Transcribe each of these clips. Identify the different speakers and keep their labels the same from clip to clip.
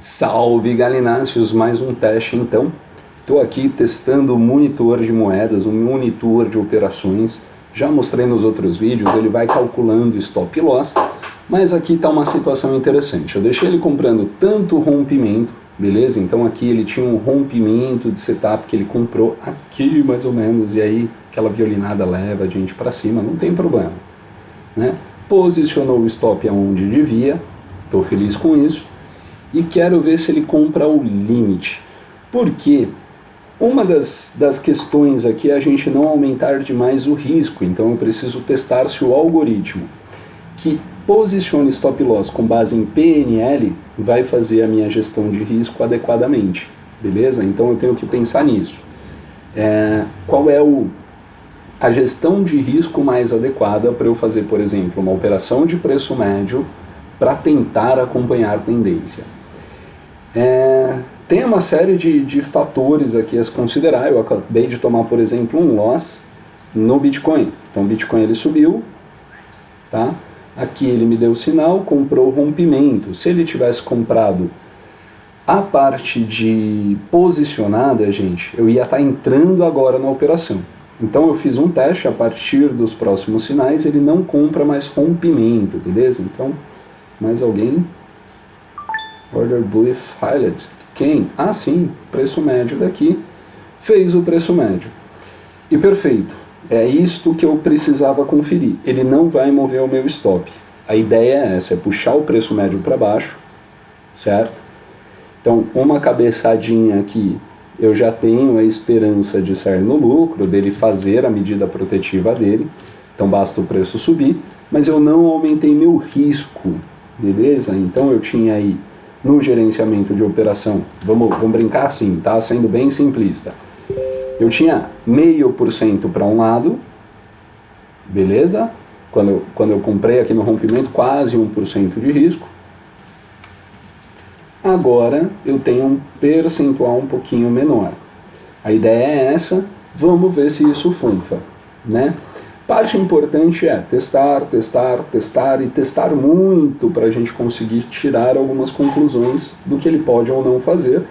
Speaker 1: Salve galináceos, mais um teste então. Estou aqui testando o monitor de moedas, um monitor de operações. Já mostrei nos outros vídeos, ele vai calculando stop loss, mas aqui está uma situação interessante. Eu deixei ele comprando tanto rompimento, beleza? Então aqui ele tinha um rompimento de setup que ele comprou aqui mais ou menos, e aí aquela violinada leva a gente para cima, não tem problema, né? Posicionou o stop aonde devia, estou feliz com isso. E quero ver se ele compra o limite. Porque uma das questões aqui é a gente não aumentar demais o risco. Então eu preciso testar se o algoritmo que posiciona stop loss com base em PNL vai fazer a minha gestão de risco adequadamente. Beleza? Então eu tenho que pensar nisso. Qual é a gestão de risco mais adequada para eu fazer, por exemplo, uma operação de preço médio para tentar acompanhar tendência? Tem uma série de fatores aqui a se considerar. Eu acabei de tomar, por exemplo, um loss no Bitcoin. Então o Bitcoin ele subiu, tá? Aqui ele me deu sinal, comprou rompimento. Se ele tivesse comprado a parte de posicionada, gente, eu ia estar entrando agora na operação. Então eu fiz um teste, a partir dos próximos sinais ele não compra mais rompimento, beleza? Então, mais alguém? Order Brief Highlights. Quem? Ah, sim, preço médio daqui. Fez o preço médio. E perfeito. É isto que eu precisava conferir. Ele não vai mover o meu stop. A ideia é essa, é puxar o preço médio para baixo, certo? Então, uma cabeçadinha aqui, eu já tenho a esperança de sair no lucro, dele fazer a medida protetiva dele. Então, basta o preço subir. Mas eu não aumentei meu risco, beleza? Então, eu tinha aí no gerenciamento de operação, vamos brincar assim, tá? Sendo bem simplista. Eu tinha 0,5% para um lado, beleza? Quando eu comprei aqui no rompimento, quase 1% de risco. Agora eu tenho um percentual um pouquinho menor. A ideia é essa, vamos ver se isso funfa, né? Parte importante é testar e testar muito para a gente conseguir tirar algumas conclusões do que ele pode ou não fazer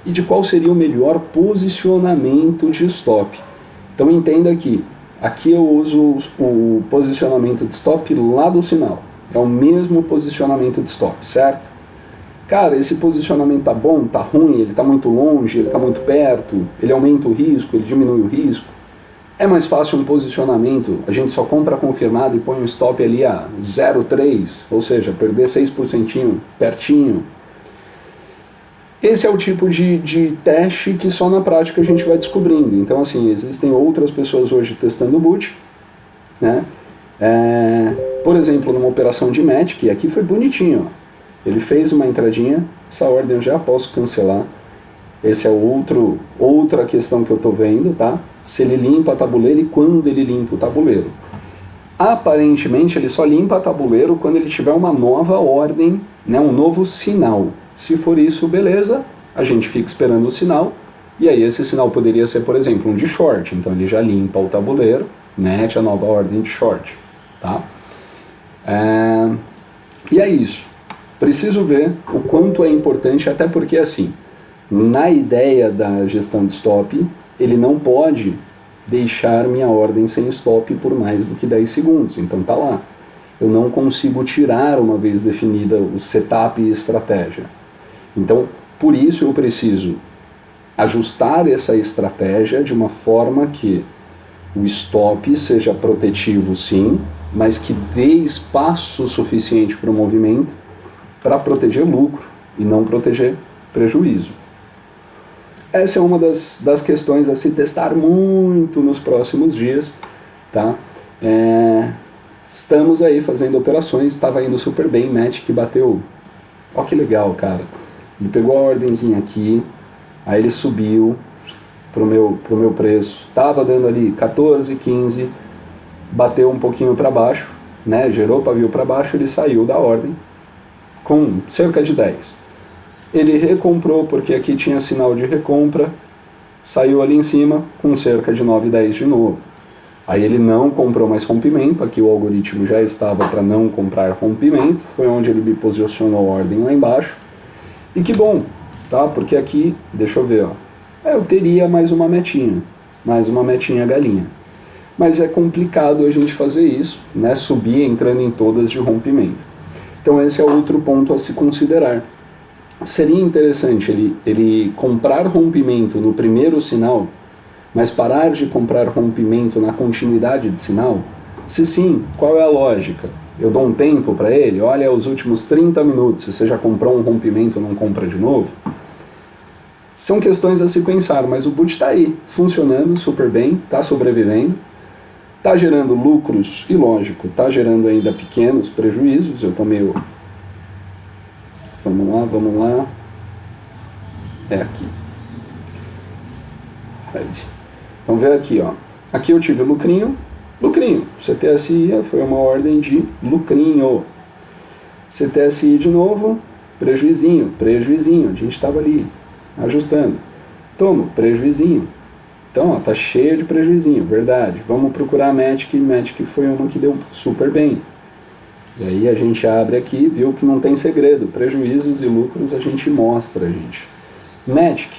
Speaker 1: e de qual seria o melhor posicionamento de stop. Então entenda aqui eu uso o posicionamento de stop lá do sinal. É o mesmo posicionamento de stop, certo? Cara, esse posicionamento tá bom, tá ruim, ele tá muito longe, ele tá muito perto, ele aumenta o risco, ele diminui o risco. É mais fácil um posicionamento, a gente só compra confirmado e põe um stop ali a 0,3, ou seja, perder 6% pertinho. Esse é o tipo de teste que só na prática a gente vai descobrindo. Então, assim, existem outras pessoas hoje testando o boot, né? Por exemplo, numa operação de match, que aqui foi bonitinho, ó. Ele fez uma entradinha, essa ordem eu já posso cancelar. Esse é outra questão que eu estou vendo, tá? Se ele limpa a tabuleiro e quando ele limpa o tabuleiro. Aparentemente ele só limpa a tabuleiro quando ele tiver uma nova ordem, né, um novo sinal. Se for isso, beleza, a gente fica esperando o sinal, e aí esse sinal poderia ser, por exemplo, um de short, então ele já limpa o tabuleiro, mete a nova ordem de short, tá? E é isso. Preciso ver o quanto é importante, até porque assim, na ideia da gestão de stop, ele não pode deixar minha ordem sem stop por mais do que 10 segundos. Então tá lá. Eu não consigo tirar uma vez definida o setup e estratégia. Então, por isso eu preciso ajustar essa estratégia de uma forma que o stop seja protetivo sim, mas que dê espaço suficiente para o movimento para proteger lucro e não proteger prejuízo. Essa é uma das questões a se testar muito nos próximos dias, tá? Estamos aí fazendo operações, estava indo super bem, match que bateu, ó que legal, cara. Ele pegou a ordenzinha aqui, aí ele subiu pro meu preço, estava dando ali 14, 15, bateu um pouquinho para baixo, né? Gerou pavio para baixo, ele saiu da ordem com cerca de 10. Ele recomprou porque aqui tinha sinal de recompra, saiu ali em cima com cerca de 9, 10 de novo. Aí ele não comprou mais rompimento, aqui o algoritmo já estava para não comprar rompimento, foi onde ele me posicionou a ordem lá embaixo. E que bom, tá? Porque aqui, deixa eu ver, ó, eu teria mais uma metinha galinha. Mas é complicado a gente fazer isso, né? Subir entrando em todas de rompimento. Então esse é outro ponto a se considerar. Seria interessante ele comprar rompimento no primeiro sinal, mas parar de comprar rompimento na continuidade de sinal? Se sim, qual é a lógica? Eu dou um tempo para ele, olha os últimos 30 minutos, se você já comprou um rompimento, não compra de novo? São questões a se pensar, mas o boot está aí, funcionando super bem, está sobrevivendo, está gerando lucros e, lógico, está gerando ainda pequenos prejuízos. Eu estou meio... Vamos lá. É aqui. Então vê aqui, ó. Aqui eu tive lucrinho. CTSI foi uma ordem de lucrinho. CTSI de novo, prejuizinho. A gente estava ali ajustando. Toma, prejuizinho. Então, ó, tá cheio de prejuizinho, verdade. Vamos procurar a Matic. Matic foi uma que deu super bem. E aí a gente abre aqui, viu que não tem segredo. Prejuízos e lucros a gente mostra, gente. Matic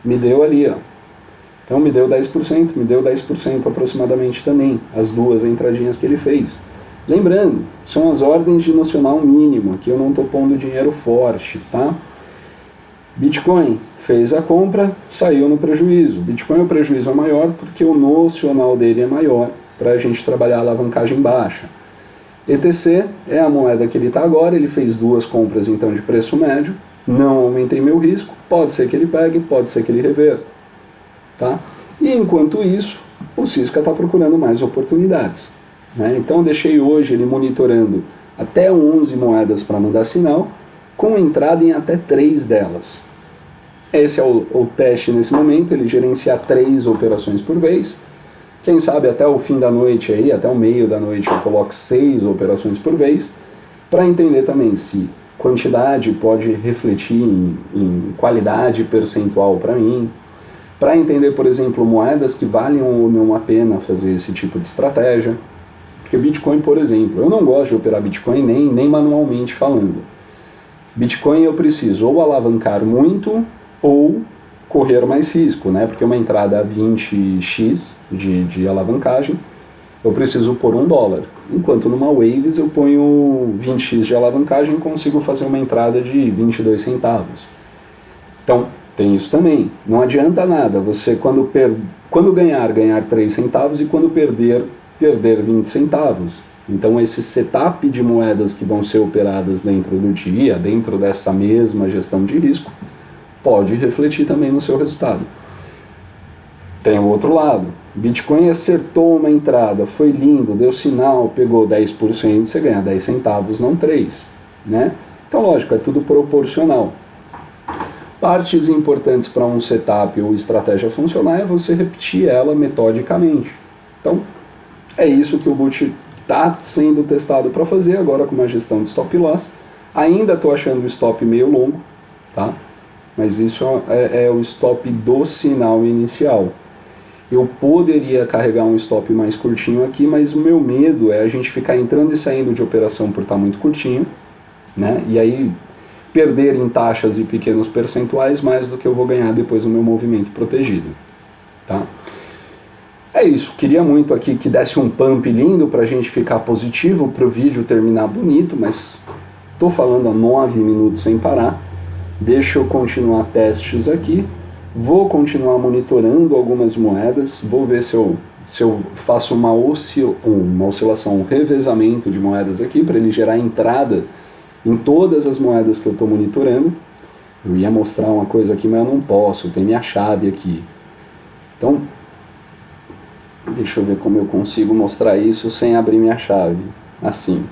Speaker 1: me deu ali, ó. Então me deu 10%, me deu 10% aproximadamente também, as duas entradinhas que ele fez. Lembrando, são as ordens de nocional mínimo, aqui eu não estou pondo dinheiro forte, tá? Bitcoin fez a compra, saiu no prejuízo. Bitcoin o prejuízo é maior porque o nocional dele é maior para a gente trabalhar a alavancagem baixa. ETC é a moeda que ele está agora, ele fez duas compras então de preço médio, não aumentei meu risco, pode ser que ele pegue, pode ser que ele reverta. Tá? E enquanto isso, o Cisca está procurando mais oportunidades. Né? Então eu deixei hoje ele monitorando até 11 moedas para mandar sinal, com entrada em até 3 delas. Esse é o teste nesse momento, ele gerencia 3 operações por vez. Quem sabe até o fim da noite, aí, até o meio da noite, eu coloco 6 operações por vez, para entender também se quantidade pode refletir em qualidade percentual para mim, para entender, por exemplo, moedas que valem ou não a pena fazer esse tipo de estratégia. Porque Bitcoin, por exemplo, eu não gosto de operar Bitcoin nem manualmente falando. Bitcoin eu preciso ou alavancar muito ou correr mais risco, né? Porque uma entrada a 20x de alavancagem, eu preciso pôr $1. Enquanto numa Waves eu ponho 20x de alavancagem e consigo fazer uma entrada de 22 centavos. Então, tem isso também. Não adianta nada você, quando ganhar 3 centavos e quando perder 20 centavos. Então esse setup de moedas que vão ser operadas dentro do dia, dentro dessa mesma gestão de risco, pode refletir também no seu resultado. Tem o outro lado. Bitcoin acertou uma entrada, foi lindo, deu sinal, pegou 10%, você ganha 10 centavos, não 3. Né? Então, lógico, é tudo proporcional. Partes importantes para um setup ou estratégia funcionar é você repetir ela metodicamente. Então, é isso que o boot está sendo testado para fazer agora com uma gestão de stop loss. Ainda estou achando o stop meio longo, tá? Mas isso é o stop do sinal inicial. Eu poderia carregar um stop mais curtinho aqui, mas o meu medo é a gente ficar entrando e saindo de operação por estar muito curtinho, né? E aí perder em taxas e pequenos percentuais mais do que eu vou ganhar depois no meu movimento protegido. Tá? É isso, queria muito aqui que desse um pump lindo para a gente ficar positivo, para o vídeo terminar bonito, mas estou falando há 9 minutos sem parar. Deixa eu continuar testes aqui, vou continuar monitorando algumas moedas, vou ver se eu faço uma oscilação, um revezamento de moedas aqui para ele gerar entrada em todas as moedas que eu estou monitorando. Eu ia mostrar uma coisa aqui, mas eu não posso, tem minha chave aqui. Então, deixa eu ver como eu consigo mostrar isso sem abrir minha chave. Assim.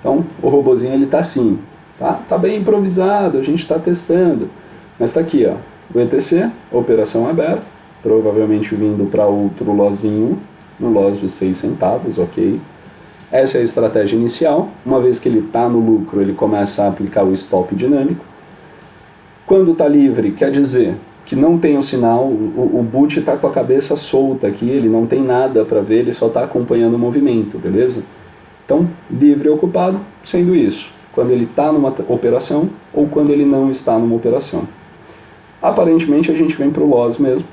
Speaker 1: Então, o robozinho ele está assim. Tá bem improvisado, a gente está testando. Mas está aqui, ó, o ETC, operação aberta, provavelmente vindo para outro lozinho, um loss de 6 centavos, ok. Essa é a estratégia inicial. Uma vez que ele está no lucro, ele começa a aplicar o stop dinâmico. Quando está livre, quer dizer que não tem o sinal, o boot está com a cabeça solta aqui, ele não tem nada para ver, ele só está acompanhando o movimento, beleza? Então, livre e ocupado, sendo isso. quando ele está numa operação ou quando ele não está numa operação. Aparentemente a gente vem para o loss mesmo,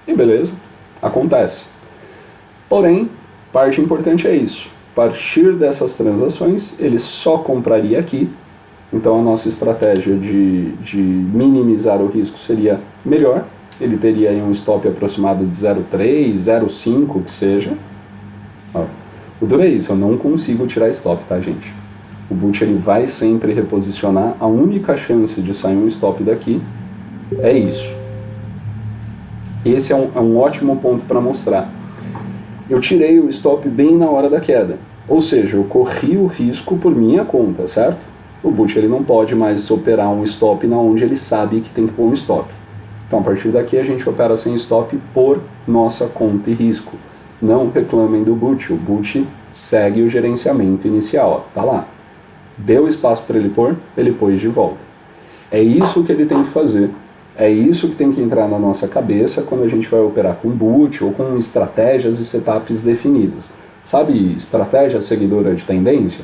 Speaker 1: e beleza, acontece. Porém, parte importante é isso. A partir dessas transações, ele só compraria aqui. Então a nossa estratégia de minimizar o risco seria melhor. Ele teria aí um stop aproximado de 0,3, 0,5 que seja. Ó, o duro é isso, eu não consigo tirar stop, tá, gente? O Boot ele vai sempre reposicionar. A única chance de sair um stop daqui é isso. Esse é um ótimo ponto para mostrar. Eu tirei o stop bem na hora da queda. Ou seja, eu corri o risco por minha conta, certo? O Boot ele não pode mais operar um stop na onde ele sabe que tem que pôr um stop. Então, a partir daqui, a gente opera sem stop por nossa conta e risco. Não reclamem do Boot. O Boot segue o gerenciamento inicial. Ó, tá lá. Deu espaço para ele pôs de volta. É isso que ele tem que fazer. É isso que tem que entrar na nossa cabeça quando a gente vai operar com Boot ou com estratégias e setups definidos. Sabe, estratégia seguidora de tendência?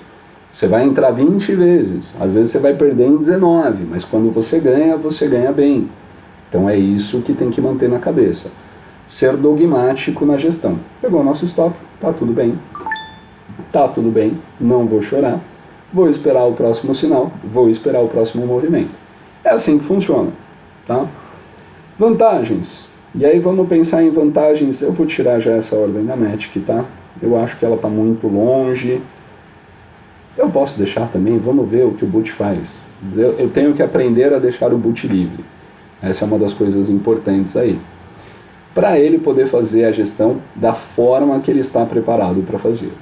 Speaker 1: Você vai entrar 20 vezes, às vezes você vai perder em 19, mas quando você ganha bem. Então é isso que tem que manter na cabeça. Ser dogmático na gestão. Pegou o nosso stop, tá tudo bem, não vou chorar, vou esperar o próximo sinal, vou esperar o próximo movimento. É assim que funciona. Tá? Vantagens. E aí vamos pensar em vantagens. Eu vou tirar já essa ordem da Matic, tá? Eu acho que ela está muito longe. Eu posso deixar também, vamos ver o que o Boot faz. Eu tenho que aprender a deixar o Boot livre. Essa é uma das coisas importantes aí. Para ele poder fazer a gestão da forma que ele está preparado para fazer.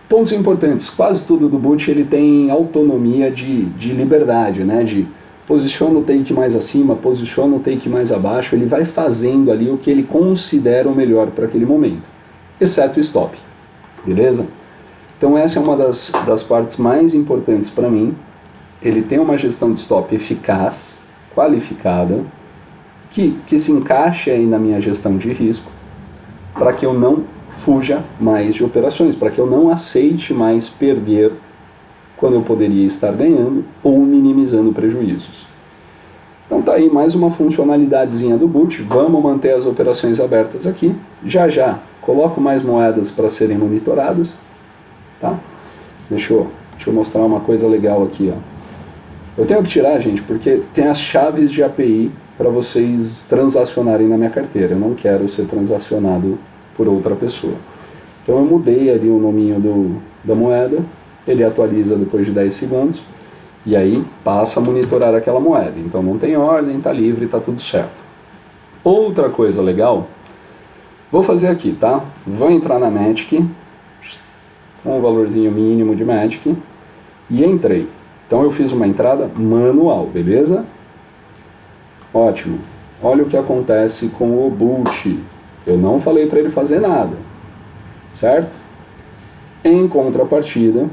Speaker 1: Pontos importantes. Quase tudo do Boot ele tem autonomia de liberdade, né? De posiciona o take mais acima, posiciona o take mais abaixo, ele vai fazendo ali o que ele considera o melhor para aquele momento, exceto o stop, beleza? Então essa é uma das partes mais importantes para mim. Ele tem uma gestão de stop eficaz, qualificada, que se encaixe aí na minha gestão de risco, para que eu não fuja mais de operações, para que eu não aceite mais perder quando eu poderia estar ganhando ou minimizando prejuízos. Então tá aí mais uma funcionalidadezinha do Boot. Vamos manter as operações abertas aqui. Já coloco mais moedas para serem monitoradas. Tá? Deixa eu mostrar uma coisa legal aqui. Ó. Eu tenho que tirar, gente, porque tem as chaves de API para vocês transacionarem na minha carteira. Eu não quero ser transacionado por outra pessoa. Então eu mudei ali o nominho da moeda. Ele atualiza depois de 10 segundos e aí passa a monitorar aquela moeda. Então não tem ordem, está livre, está tudo certo. Outra coisa legal, vou fazer aqui, tá? Vou entrar na Matic, com um valorzinho mínimo de Matic, e entrei. Então eu fiz uma entrada manual, beleza? Ótimo. Olha o que acontece com o Boot. Eu não falei para ele fazer nada, certo? Em contrapartida,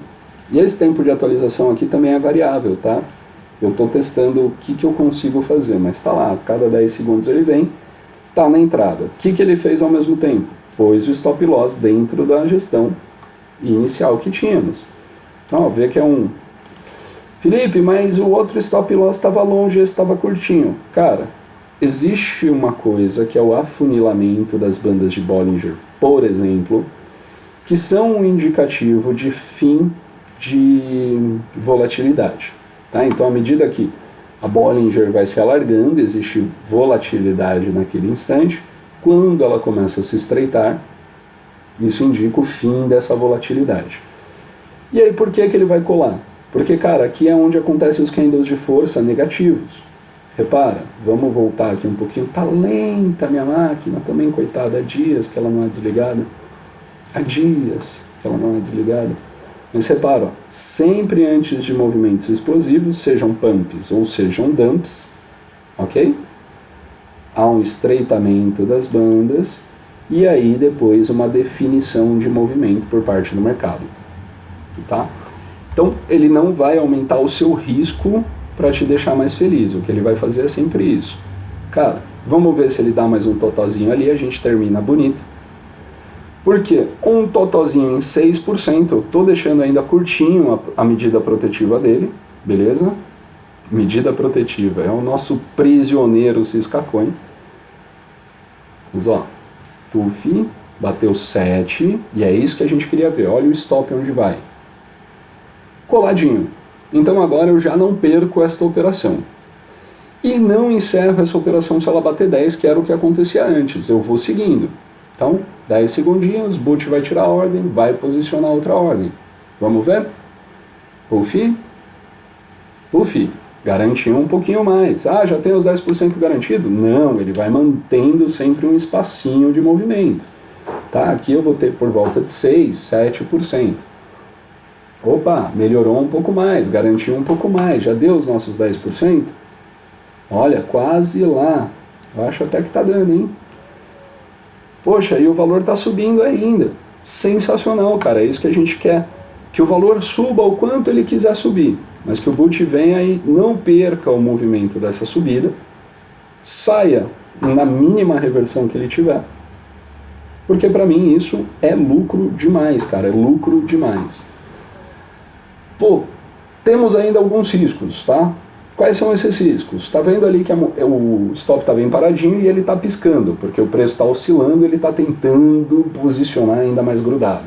Speaker 1: e esse tempo de atualização aqui também é variável, tá? Eu estou testando o que eu consigo fazer, mas está lá, cada 10 segundos ele vem, está na entrada. O que ele fez ao mesmo tempo? Pôs o stop loss dentro da gestão inicial que tínhamos. Então, ó, vê que é um... Felipe, mas o outro stop loss estava longe, esse estava curtinho. Cara, existe uma coisa que é o afunilamento das bandas de Bollinger, por exemplo, que são um indicativo de fim de volatilidade. Tá? Então, à medida que a Bollinger vai se alargando, existe volatilidade naquele instante, quando ela começa a se estreitar, isso indica o fim dessa volatilidade. E aí, por que ele vai colar? Porque, cara, aqui é onde acontecem os candles de força negativos. Repara, vamos voltar aqui um pouquinho. Tá lenta a minha máquina também, coitada, há dias que ela não é desligada. Há dias que ela não é desligada. Mas repara, ó, sempre antes de movimentos explosivos, sejam pumps ou sejam dumps, ok? Há um estreitamento das bandas e aí depois uma definição de movimento por parte do mercado. Tá? Então ele não vai aumentar o seu risco para te deixar mais feliz. O que ele vai fazer é sempre isso. Cara, vamos ver se ele dá mais um totozinho ali, a gente termina bonito. Por quê? Um totozinho em 6%, eu estou deixando ainda curtinho a medida protetiva dele, beleza? Medida protetiva, é o nosso prisioneiro ciscacoin. Mas ó, TUF, bateu 7, e é isso que a gente queria ver, olha o stop onde vai. Coladinho. Então agora eu já não perco esta operação. E não encerro essa operação se ela bater 10, que era o que acontecia antes, eu vou seguindo. Então, 10 segundinhos, boot vai tirar a ordem, vai posicionar outra ordem. Vamos ver? Puff. Puff. Garantiu um pouquinho mais. Ah, já tem os 10% garantido? Não, ele vai mantendo sempre um espacinho de movimento. Tá? Aqui eu vou ter por volta de 6, 7%. Opa, melhorou um pouco mais, garantiu um pouco mais. Já deu os nossos 10%? Olha, quase lá. Eu acho até que tá dando, hein? Poxa, e o valor está subindo ainda. Sensacional, cara, é isso que a gente quer. Que o valor suba o quanto ele quiser subir, mas que o boot venha e não perca o movimento dessa subida, saia na mínima reversão que ele tiver. Porque para mim isso é lucro demais, cara, é lucro demais. Pô, temos ainda alguns riscos, tá? Quais são esses riscos? Está vendo ali que o stop está bem paradinho e ele está piscando, porque o preço está oscilando, ele está tentando posicionar ainda mais grudado.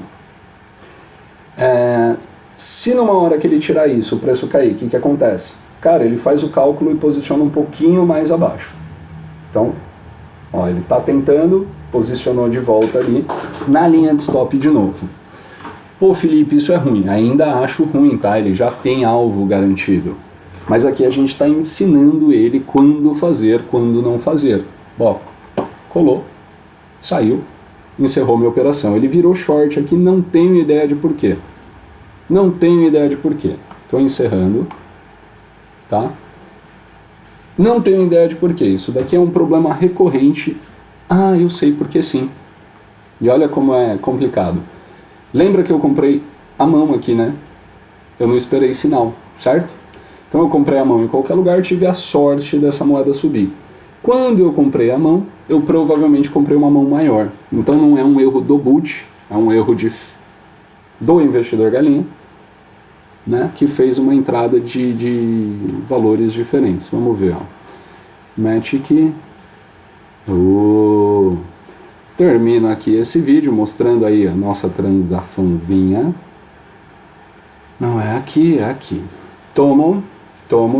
Speaker 1: Se numa hora que ele tirar isso, o preço cair, o que acontece? Cara, ele faz o cálculo e posiciona um pouquinho mais abaixo. Então, ó, ele está tentando, posicionou de volta ali, na linha de stop de novo. Pô, Felipe, isso é ruim. Ainda acho ruim, tá? Ele já tem alvo garantido. Mas aqui a gente está ensinando ele quando fazer, quando não fazer. Ó, colou, saiu, encerrou minha operação. Ele virou short aqui, não tenho ideia de porquê. Não tenho ideia de porquê. Estou encerrando, tá? Não tenho ideia de porquê. Isso daqui é um problema recorrente. Ah, eu sei porque sim. E olha como é complicado. Lembra que eu comprei a mão aqui, né? Eu não esperei sinal, certo? Então eu comprei a mão em qualquer lugar, tive a sorte dessa moeda subir. Quando eu comprei a mão, eu provavelmente comprei uma mão maior. Então não é um erro do boot, é um erro do investidor galinha, né, que fez uma entrada de valores diferentes. Vamos ver, ó. Matic. Termino aqui esse vídeo mostrando aí a nossa transaçãozinha. Não é aqui, é aqui. Tomo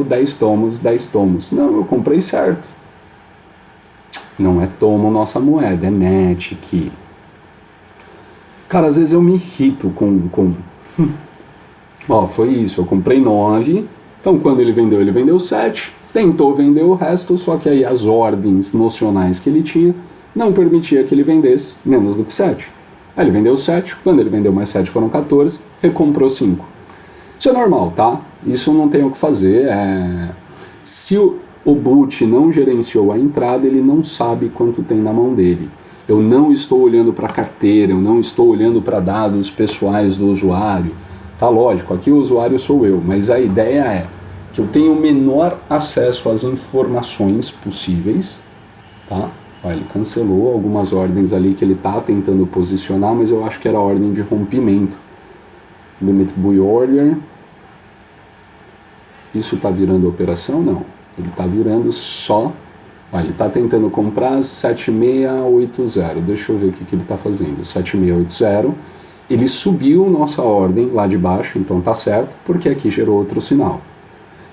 Speaker 1: 10 tomos, 10 tomos. Não, eu comprei certo. Não é tomo nossa moeda, é Matic. Cara, às vezes eu me irrito com... Ó, foi isso, eu comprei 9, então quando ele vendeu 7, tentou vender o resto, só que aí as ordens nocionais que ele tinha não permitia que ele vendesse menos do que 7. Aí ele vendeu 7, quando ele vendeu mais 7 foram 14, recomprou 5. Isso é normal, tá? Isso não tem o que fazer. Se o boot não gerenciou a entrada, ele não sabe quanto tem na mão dele. Eu não estou olhando para a carteira, eu não estou olhando para dados pessoais do usuário. Tá lógico, aqui o usuário sou eu, mas a ideia é que eu tenho o menor acesso às informações possíveis, tá? Ó, ele cancelou algumas ordens ali que ele está tentando posicionar, mas eu acho que era ordem de rompimento. Limit Buy Order. Isso está virando operação? Não. Ele está virando só... Ó, ele está tentando comprar 7680. Deixa eu ver o que ele está fazendo. 7680. Ele subiu nossa ordem lá de baixo, então tá certo, porque aqui gerou outro sinal.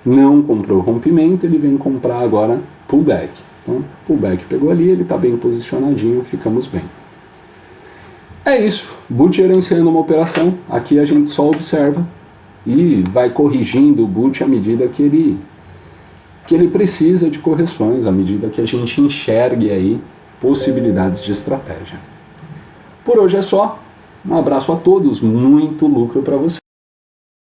Speaker 1: Não comprou rompimento, ele vem comprar agora pullback. Então, pullback pegou ali, ele está bem posicionadinho, ficamos bem. É isso, boot gerenciando uma operação, aqui a gente só observa e vai corrigindo o boot à medida que ele precisa de correções, à medida que a gente enxergue aí possibilidades de estratégia. Por hoje é só, um abraço a todos, muito lucro para vocês.